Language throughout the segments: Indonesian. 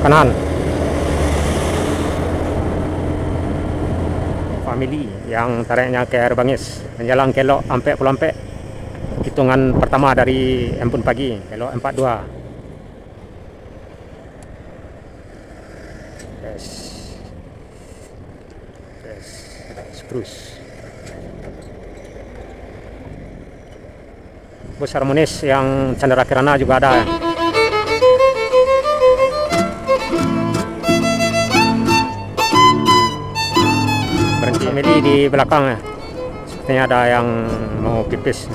kanan. Family yang tariknya ke Air Bangis, menjelang kelok Ampek Pulampek. Hitungan pertama dari Embun Pagi, kelok 42. Yes. Yes. Spruce. Bus harmonis yang Chandra Kirana juga ada. Berhenti Meli di belakang, sepertinya ada yang mau pipis.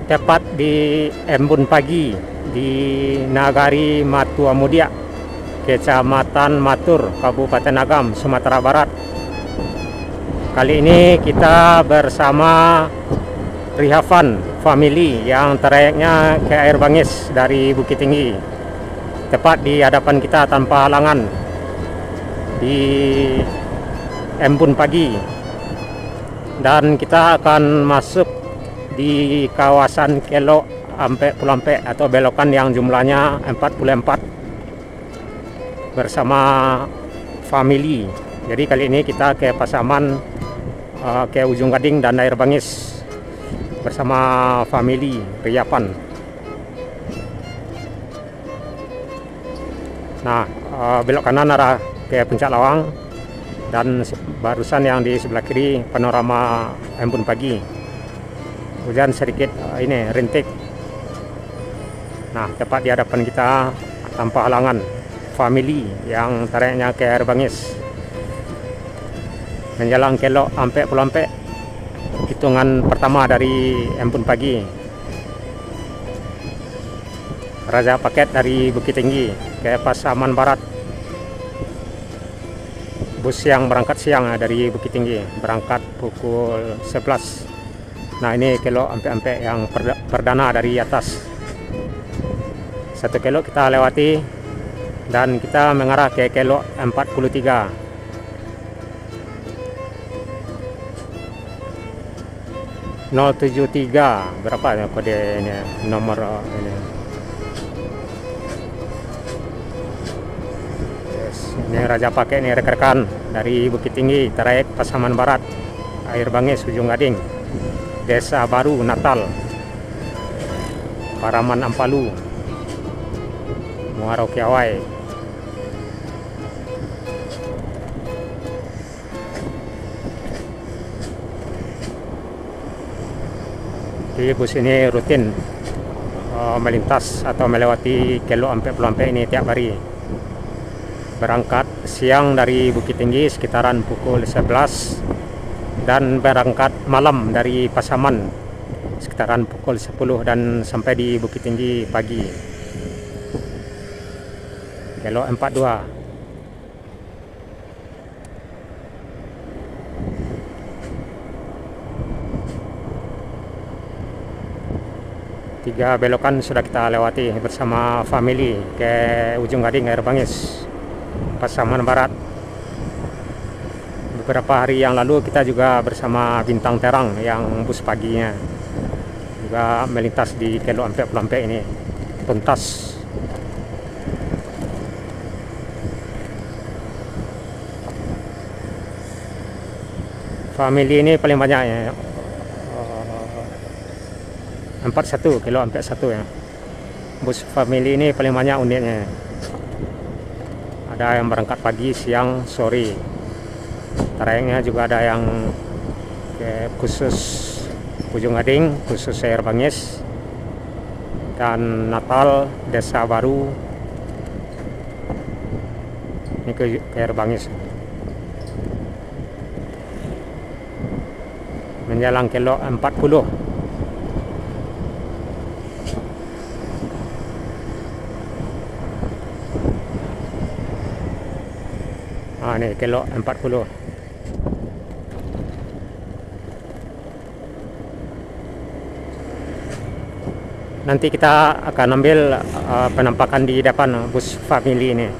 Tepat di Embun Pagi di Nagari Matua Mudia, Kecamatan Matur, Kabupaten Agam, Sumatera Barat. Kali ini kita bersama Rihavan Family yang trayeknya ke Air Bangis dari Bukit Tinggi. Tepat di hadapan kita tanpa halangan di Embun Pagi. Dan kita akan masuk di kawasan kelok Ampek Pulampek atau belokan yang jumlahnya 44 bersama family. Jadi kali ini kita ke Pasaman, ke Ujung Gading dan Air Bangis bersama family Rihavan. Nah, belok kanan arah ke Puncak Lawang, dan barusan yang di sebelah kiri panorama Embun Pagi. Hujan sedikit ini rintik. Nah, tepat di hadapan kita tanpa halangan family yang tariknya ke Air Bangis, menjelang kelok Ampek Pulampek. Hitungan pertama dari Embun Pagi. Raja Paket dari Bukit Tinggi ke Pasaman Barat. Bus yang berangkat siang dari Bukit Tinggi, berangkat pukul 11. Nah, ini kelok Ampek-Ampek yang perdana dari atas. 1 kelok kita lewati dan kita mengarah ke kelok 43. .073 berapa ya kode ini, nomor ini. Yes, ini Raja Paket nih rekan-rekan dari Bukit Tinggi, trayek Pasaman Barat, Air Bangis, Ujung Gading, Desa Baru Natal, Paraman Ampalu, Muaro Kiawai. Jadi bus ini rutin melintas atau melewati kelok Ampek Pulampek ini tiap hari. Berangkat siang dari Bukit Tinggi sekitaran pukul 11 dan berangkat malam dari Pasaman sekitaran pukul 10 dan sampai di Bukit Tinggi pagi. Kelok 42. Tiga belokan sudah kita lewati bersama family ke Ujung Gading, Air Bangis, Pasaman Barat. Beberapa hari yang lalu kita juga bersama Bintang Terang yang bus paginya juga melintas di kelok Ampek Pulampek ini tuntas. Family ini paling banyak ya, 41 kelok Ampek 1 ya. Bus family ini paling banyak unitnya. Ada yang berangkat pagi, siang, sore. Trayeknya juga ada yang khusus Ujung Gading, khusus Air Bangis, dan Natal, Desa Baru, Ini ke Air Bangis. Menjelang kilo 40. Ini kilo 40. Nanti kita akan ambil penampakan di depan bus family ini.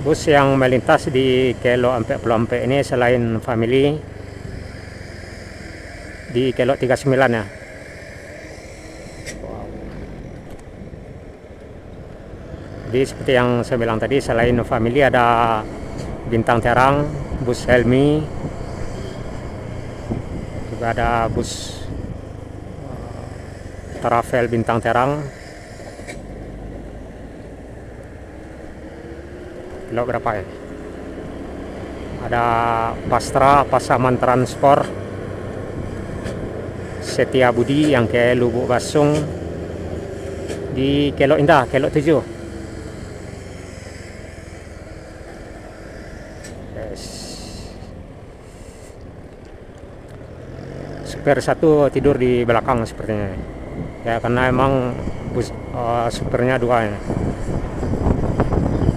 Bus yang melintas di kilo 44 ini selain family di kilo 39 ya. Jadi seperti yang saya bilang tadi, selain family ada Bintang Terang, bus Helmi, juga ada bus Travel Bintang Terang. Kilo berapa ya? Ada Pastra, Pasaman Transport, Setia Budi yang ke Lubuk Basung di kilo Indah, kilo 7. Supir satu tidur di belakang sepertinya ya, karena emang bus supirnya 2 ya.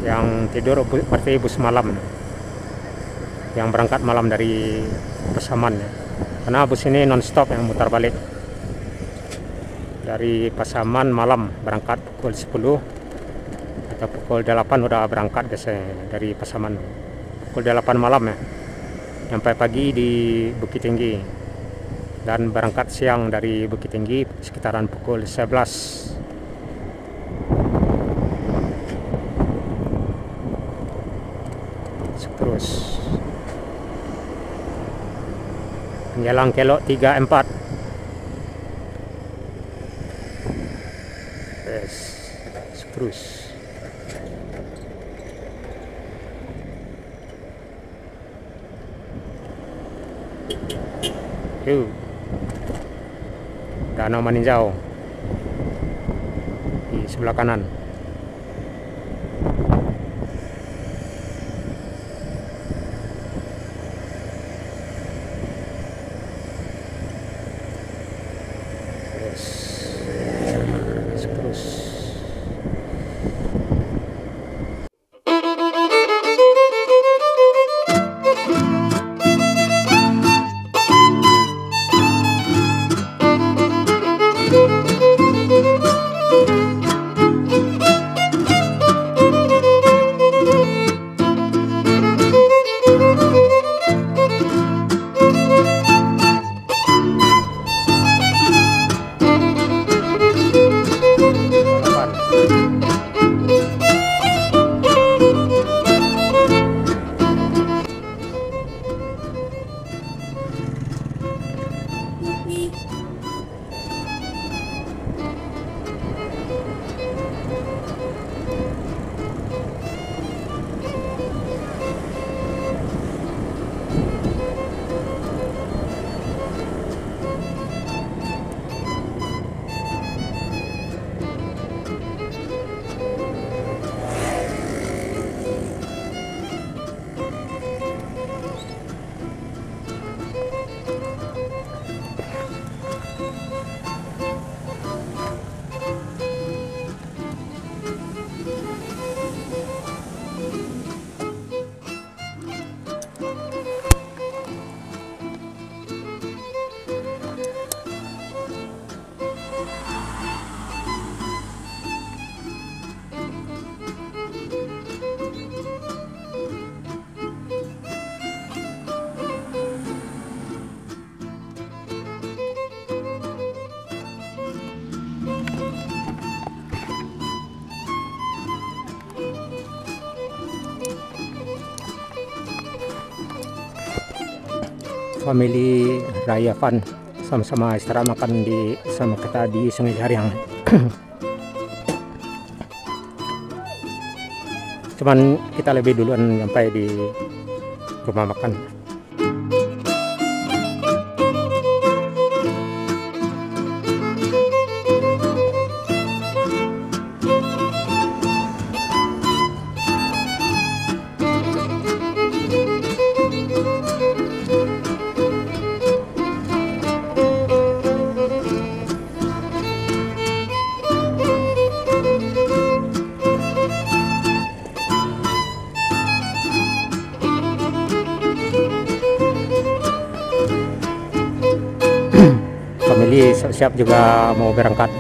Yang tidur berarti bus malam yang berangkat malam dari Pasaman ya. Karena bus ini non-stop yang mutar balik dari Pasaman malam, berangkat pukul 10 atau pukul 8 udah berangkat biasanya dari Pasaman. Pukul 8 malam ya, sampai pagi di Bukit Tinggi, dan berangkat siang dari Bukit Tinggi sekitaran pukul 11. Terus menjelang kilo 34. Yes, terus Danau Maninjau di sebelah kanan. Family Raya Fun sama-sama istirahat makan sama kita di Sungai Jariang. Cuman kita lebih duluan sampai di rumah makan. termasuk siap juga mau berangkat.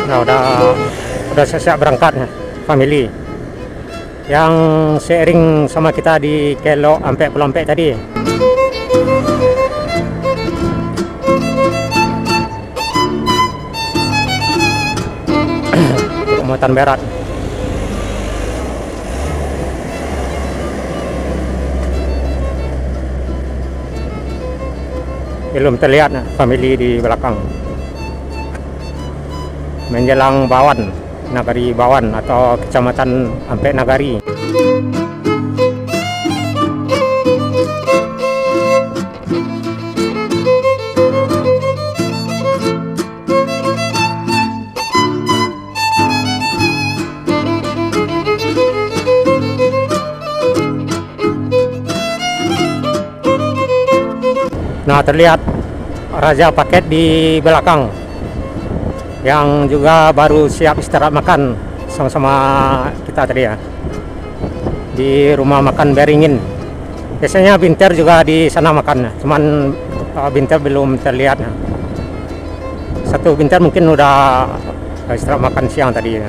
Nah, udah siap berangkat ya, family yang sharing sama kita di Kelok sampai Pulau Ampek tadi. Muatan Barat. Belum terlihat family di belakang. Menjelang Bawan, Nagari Bawan atau Kecamatan Ampek Nagari. Nah, terlihat Raja Paket di belakang yang juga baru siap istirahat makan sama-sama kita tadi ya di rumah makan Beringin. Biasanya Binter juga di sana makan, cuman Binter belum terlihat. Satu Binter mungkin udah istirahat makan siang tadi ya,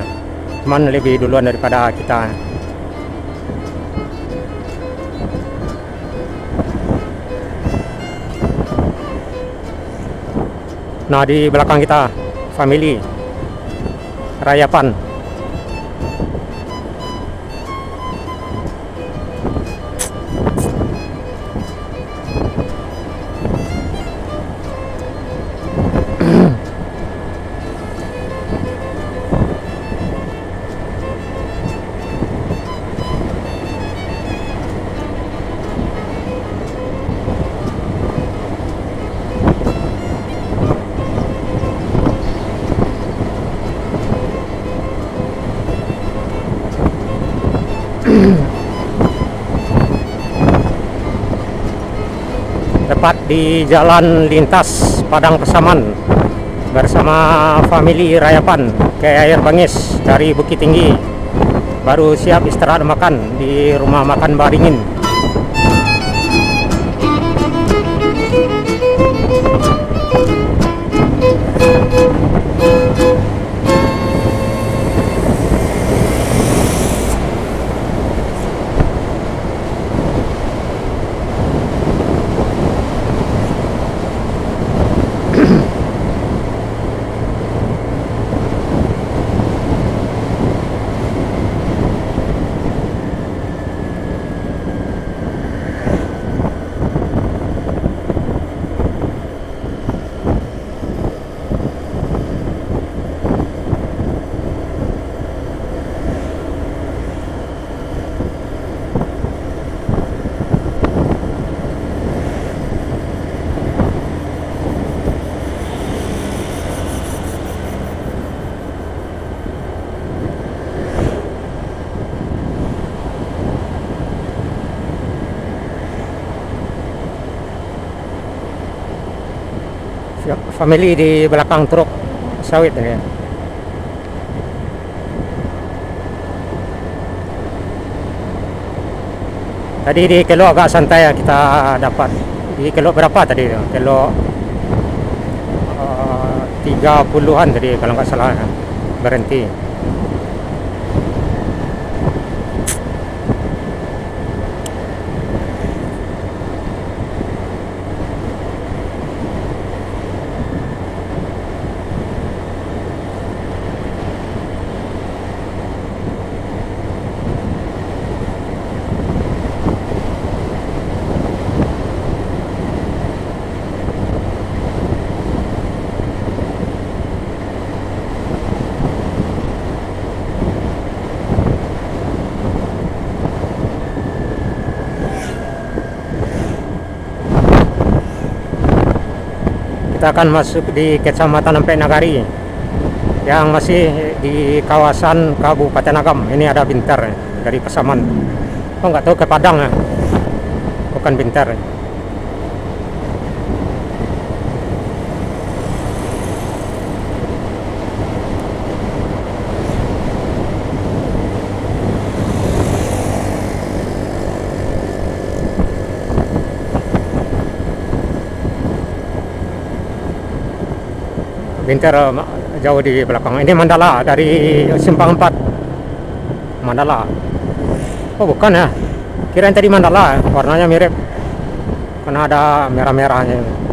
cuman lebih duluan daripada kita. Nah, di belakang kita family Rayapan. Tepat di jalan lintas Padang Pesaman bersama family Rayapan ke Air Bangis dari Bukit Tinggi, baru siap istirahat makan di rumah makan Beringin. Family di belakang truk sawit ini. Tadi di Kelok agak santai ya kita dapat. Di Kelok berapa tadi? Kelok 30-an tadi kalau nggak salah berhenti. Kita akan masuk di Kecamatan Ampek Nagari yang masih di kawasan Kabupaten Agam. Ini ada Binter dari Pesaman. Oh, nggak tahu ke Padang ya, bukan Binter. Winter jauh di belakang. Ini Mandala dari Simpang 4. Mandala. Oh bukan ya, kirain tadi Mandala, warnanya mirip karena ada merah-merahnya.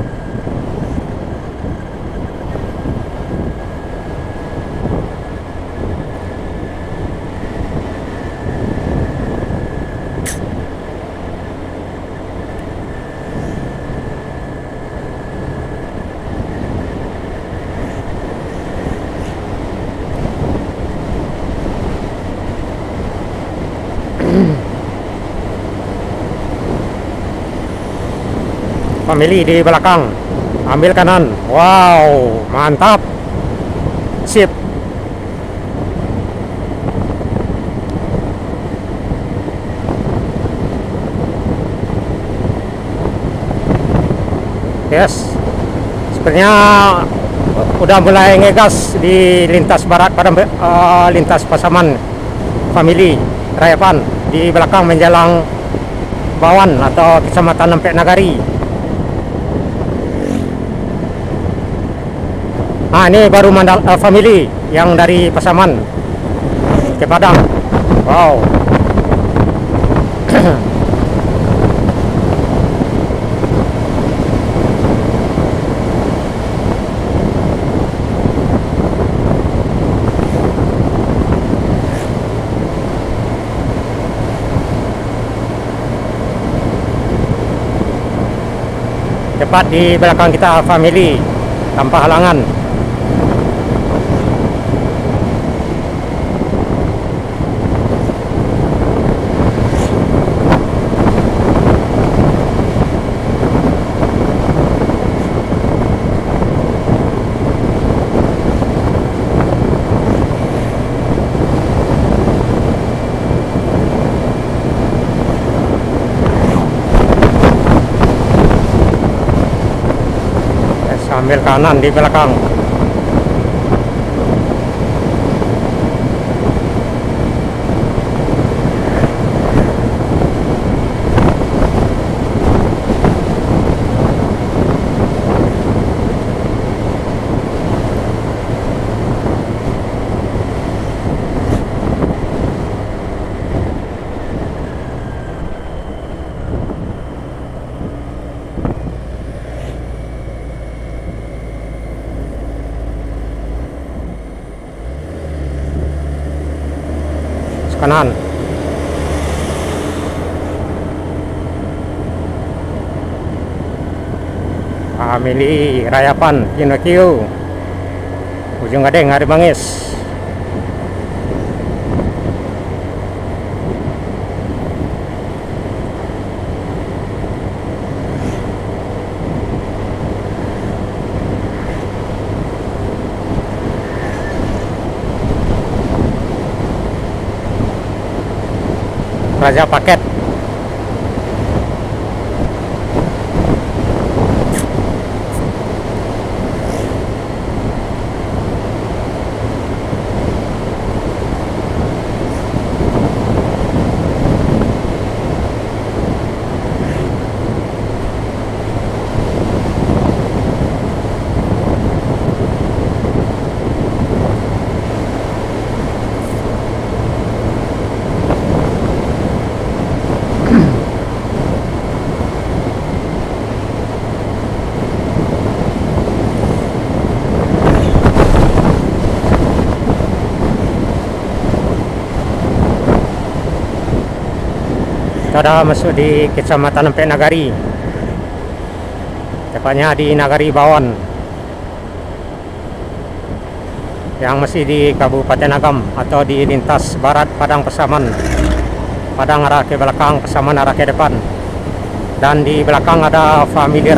Family di belakang, ambil kanan. Wow, mantap, sip. Yes, sepertinya udah mulai ngegas di lintas barat pada lintas Pasaman Family Rayapan di belakang menjelang Bawan atau Kecamatan Empek Nagari. Nah, ini baru Mandala Family yang dari Pasaman ke Padang. Wow. Tepat di belakang kita Family tanpa halangan. Ambil kanan di belakang. Kanan. Family Rayapan Pinocchio Ujung Gading Hari Bangis. Raja Paket. Kita masuk di Kecamatan Empek Nagari, tepatnya di Nagari Bawan yang masih di Kabupaten Agam atau di lintas barat Padang Pasaman. Padang arah ke belakang, Pasaman arah ke depan, dan di belakang ada Family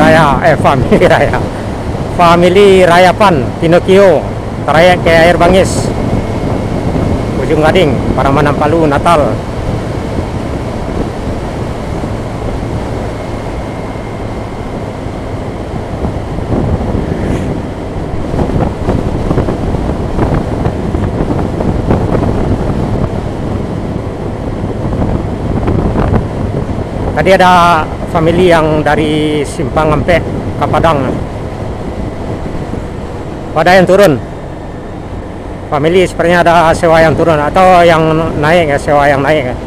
Rayapan Pinocchio trayek ke Air Bangis Ujung Gading Paramanan Palu Natal. Tadi ada family yang dari Simpang Empek ke Padang. Pada yang turun. Family sepertinya ada sewa yang turun atau yang naik ya, sewa yang naik ya.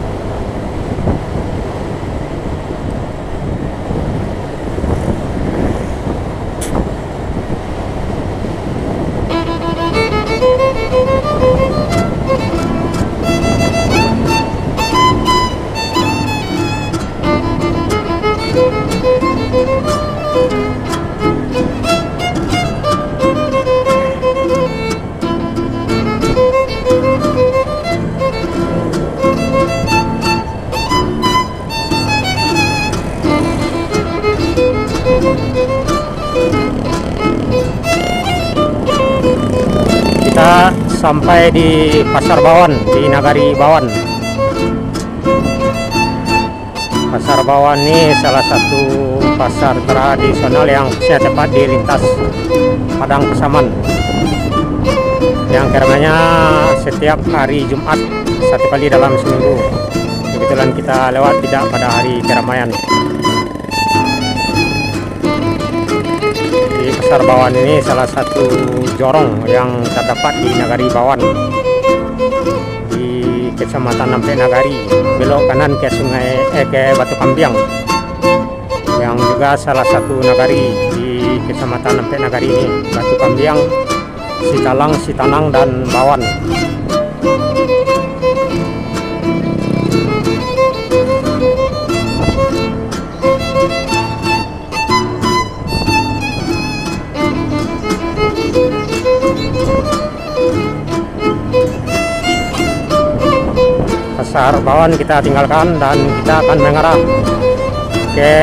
Kita sampai di Pasar Bawan, di Nagari Bawan. Pasar Bawan ini salah satu pasar tradisional yang bisa cepat dilintas Padang Pasaman, yang karenanya setiap hari Jumat satu kali dalam seminggu. Kebetulan kita lewat tidak pada hari keramaian. Di Pasar Bawan ini salah satu jorong yang terdapat di Nagari Bawan, di Kecamatan Nampe Nagari, belok kanan ke sungai ke Batu Kambiang, yang juga salah satu nagari di Kecamatan Nampe Nagari ini, Batu Kambiang, Sitalang, Sitanang, dan Bawan. Pasar Bawan kita tinggalkan dan kita akan mengarah ke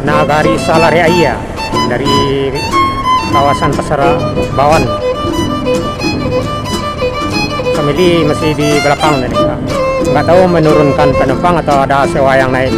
Nagari Salaryaya dari kawasan Pasar Bawan. Family masih di belakang tadi, nggak tahu menurunkan penumpang atau ada sewa yang naik.